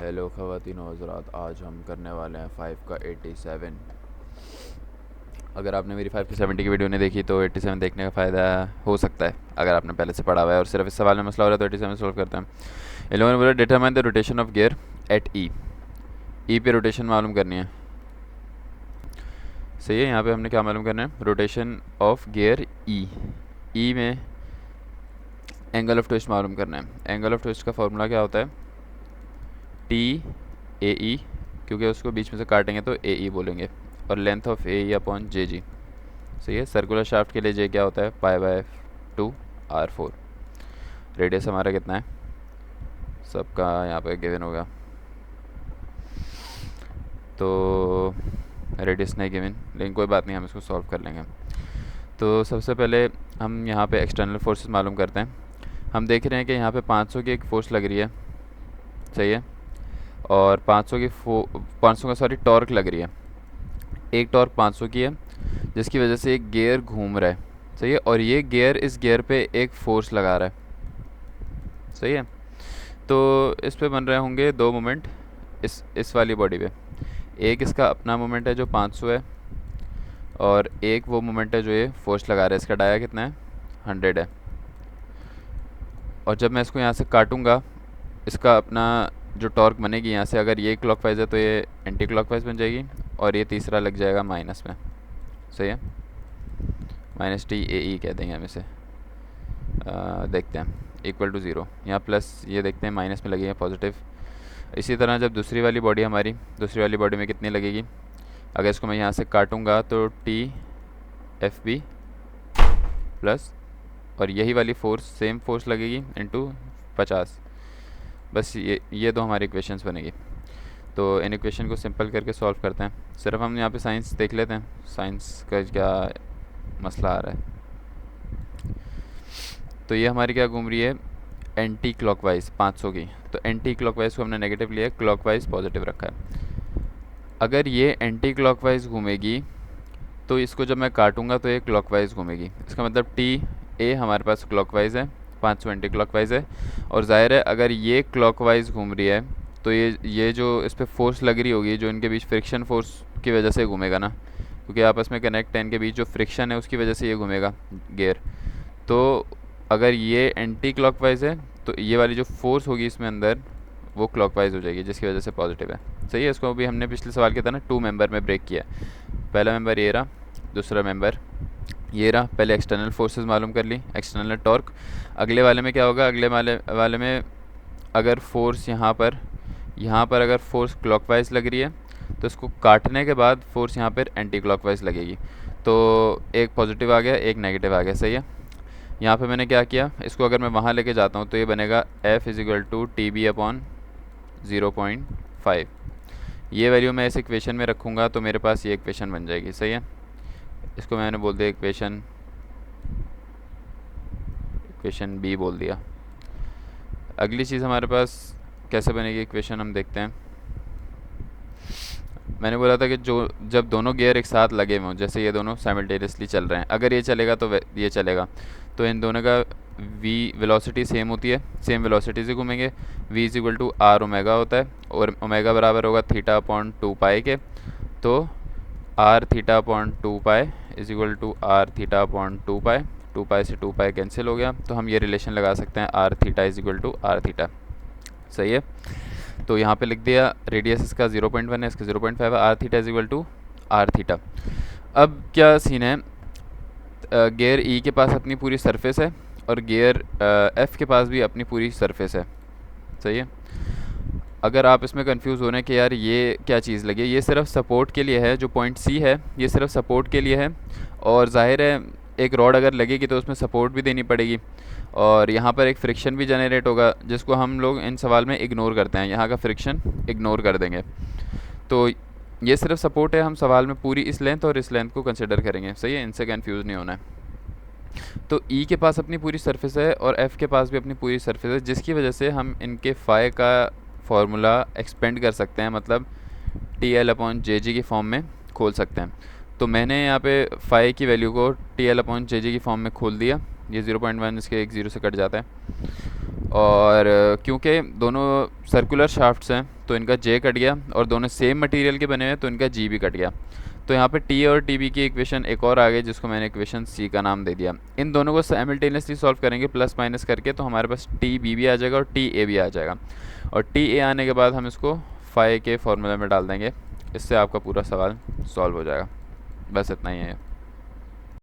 Hello ख़वातीन और हज़रात, आज हम करने वाले हैं 5 का 87। अगर आपने मेरी 5 की 70 की वीडियो नहीं देखी तो 87 देखने का फ़ायदा हो सकता है अगर आपने पहले से पढ़ा हुआ है और सिर्फ इस सवाल में मसला हो रहा है तो 87 सॉल्व करते हैं। इन लोगों ने बोला determine the rotation of gear at E पे रोटेशन मालूम करनी है। सही है, यहाँ पे हमने क्या मालूम करना है, रोटेशन ऑफ गियर ई में एंगल ऑफ ट्विस्ट मालूम करना है। एंगल ऑफ ट्विस्ट का फॉर्मूला क्या होता है, टी ए ई, क्योंकि उसको बीच में से काटेंगे तो ए ई बोलेंगे, और length of A E upon J G. सही है, सर्कुलर शाफ्ट के लिए जे क्या होता है, π/2 r4। रेडियस हमारा कितना है, सबका यहाँ पे गिवन होगा, तो रेडियस नहीं गिवन, लेकिन कोई बात नहीं, हम इसको सॉल्व कर लेंगे। तो सबसे पहले हम यहाँ पे एक्सटर्नल फोर्सेस मालूम करते हैं। हम देख रहे हैं कि यहाँ पे 500 की एक फोर्स लग रही है, सही है, और 500 का टॉर्क लग रही है। एक टॉर्क 500 की है जिसकी वजह से एक गियर घूम रहा है, सही है, और ये गियर इस गियर पे एक फोर्स लगा रहा है, सही है। तो इस पे बन रहे होंगे दो मोमेंट इस वाली बॉडी पे। एक इसका अपना मोमेंट है जो 500 है, और एक वो मोमेंट है जो ये फोर्स लगा रहा है। इसका डाया कितना है, 100 है। और जब मैं इसको यहाँ से काटूँगा, इसका अपना जो टॉर्क बनेगी यहाँ से, अगर ये क्लॉकवाइज है तो ये एंटी क्लॉकवाइज बन जाएगी, और ये तीसरा लग जाएगा माइनस में, सही है, माइनस टी ए ई कह देंगे हम इसे। देखते हैं, इक्वल टू 0, यहाँ प्लस ये देखते हैं माइनस में लगेगा पॉजिटिव। इसी तरह जब दूसरी वाली बॉडी में कितनी लगेगी, अगर इसको मैं यहाँ से काटूँगा तो टी एफ बी प्लस, और यही वाली फोर्स सेम फोर्स लगेगी इनटू 50। बस ये दो हमारी इक्वेशंस बनेगी। तो इन इक्वेशन को सिंपल करके सॉल्व करते हैं। सिर्फ हम यहाँ पे साइंस देख लेते हैं, साइंस का क्या मसला आ रहा है। तो ये हमारी क्या घूम रही है, एंटी क्लॉकवाइज 500 की, तो एंटी क्लॉकवाइज को हमने नेगेटिव लिया है, क्लॉकवाइज पॉजिटिव रखा है। अगर ये एंटी क्लॉकवाइज घूमेगी तो इसको जब मैं काटूंगा तो ये क्लॉकवाइज घूमेगी। इसका मतलब टी ए हमारे पास क्लॉकवाइज है, 500 एंटी क्लॉकवाइज है, और जाहिर है अगर ये क्लॉकवाइज घूम रही है तो ये जो इस पर फोर्स लग रही होगी, जो इनके बीच फ्रिक्शन फोर्स की वजह से घूमेगा ना, क्योंकि आपस में कनेक्ट है, इनके बीच जो फ्रिक्शन है उसकी वजह से ये घूमेगा गियर। तो अगर ये एंटी क्लॉकवाइज है तो ये वाली जो फोर्स होगी इसमें अंदर वो क्लॉकवाइज हो जाएगी, जिसकी वजह से पॉजिटिव है, सही है। इसको भी हमने पिछले सवाल की तरह 2 मेंबर में ब्रेक किया। पहला मेंबर ये रहा, दूसरा मेंबर ये रहा। पहले एक्सटर्नल फोर्सेस मालूम कर ली, एक्सटर्नल टॉर्क। अगले वाले में क्या होगा, अगले वाले में अगर फोर्स यहाँ पर अगर फोर्स क्लॉकवाइज लग रही है तो इसको काटने के बाद फोर्स यहाँ पर एंटी क्लॉकवाइज लगेगी, तो एक पॉजिटिव आ गया, एक नेगेटिव आ गया, सही है। यहाँ पे मैंने क्या किया, इसको अगर मैं वहाँ लेके जाता हूँ तो ये बनेगा F is equal to t b upon 0.5। ये वैल्यू मैं इस इक्वेशन में रखूँगा तो मेरे पास ये इक्वेशन बन जाएगी, सही है। इसको मैंने बोल दिया इक्वेशन बी बोल दिया। अगली चीज़ हमारे पास कैसे बनेगी इक्वेशन, हम देखते हैं। मैंने बोला था कि जब दोनों गियर एक साथ लगे हुए हों, जैसे ये दोनों साइमल्टेनियसली चल रहे हैं, अगर ये चलेगा तो ये चलेगा, तो इन दोनों का v वेलोसिटी सेम होती है, सेम वेलोसिटी से घूमेंगे। v is equal to r omega होता है, और ओमेगा बराबर होगा थीटा अपॉन 2 पाई के, तो r theta upon 2 pi is equal to r theta upon 2 pi. 2 pi से 2 पाई कैंसिल हो गया, तो हम ये रिलेशन लगा सकते हैं r theta is equal to r theta, सही है। तो यहाँ पे लिख दिया, रेडियस इसका 0.1 है, इसका 0.5 है, r theta is equal to r theta. अब क्या सीन है, गियर ई के पास अपनी पूरी सरफेस है, और गियर एफ़ के पास भी अपनी पूरी सरफेस है, सही है। अगर आप इसमें कंफ्यूज हो रहे हैं कि यार ये क्या चीज़ लगी है, ये सिर्फ सपोर्ट के लिए है, जो पॉइंट सी है ये सिर्फ सपोर्ट के लिए है, और जाहिर है एक रॉड अगर लगेगी तो उसमें सपोर्ट भी देनी पड़ेगी, और यहाँ पर एक फ्रिक्शन भी जनरेट होगा, जिसको हम लोग इन सवाल में इग्नोर करते हैं, यहाँ का फ्रिक्शन इग्नोर कर देंगे। तो ये सिर्फ सपोर्ट है, हम सवाल में पूरी इस लेंथ और इस लेंथ को कंसिडर करेंगे, सही है, इनसे कंफ्यूज नहीं होना है। तो ई के पास अपनी पूरी सरफेस है और एफ़ के पास भी अपनी पूरी सरफेस है, जिसकी वजह से हम इनके फ़ाई का फार्मूला एक्सपेंड कर सकते हैं, मतलब टी एल अपॉन जे जी की फॉर्म में खोल सकते हैं। तो मैंने यहाँ पे फ़ाई की वैल्यू को टी एल अपॉन जे जी की फॉर्म में खोल दिया। ये 0.1 इसके एक 0 से कट जाता है, और क्योंकि दोनों सर्कुलर शाफ्ट्स हैं तो इनका जे कट गया, और दोनों सेम मटेरियल के बने हुए हैं तो इनका जी भी कट गया। तो यहाँ पे टी और टी बी की इक्वेशन एक और आ गई जिसको मैंने इक्वेशन सी का नाम दे दिया। इन दोनों को साइमल्टेनियसली सॉल्व करेंगे प्लस माइनस करके, तो हमारे पास टी बी भी आ जाएगा और टी ए भी आ जाएगा। और टी ए आने के बाद हम इसको फाई के फॉर्मूला में डाल देंगे। इससे आपका पूरा सवाल सॉल्व हो जाएगा। बस इतना ही है।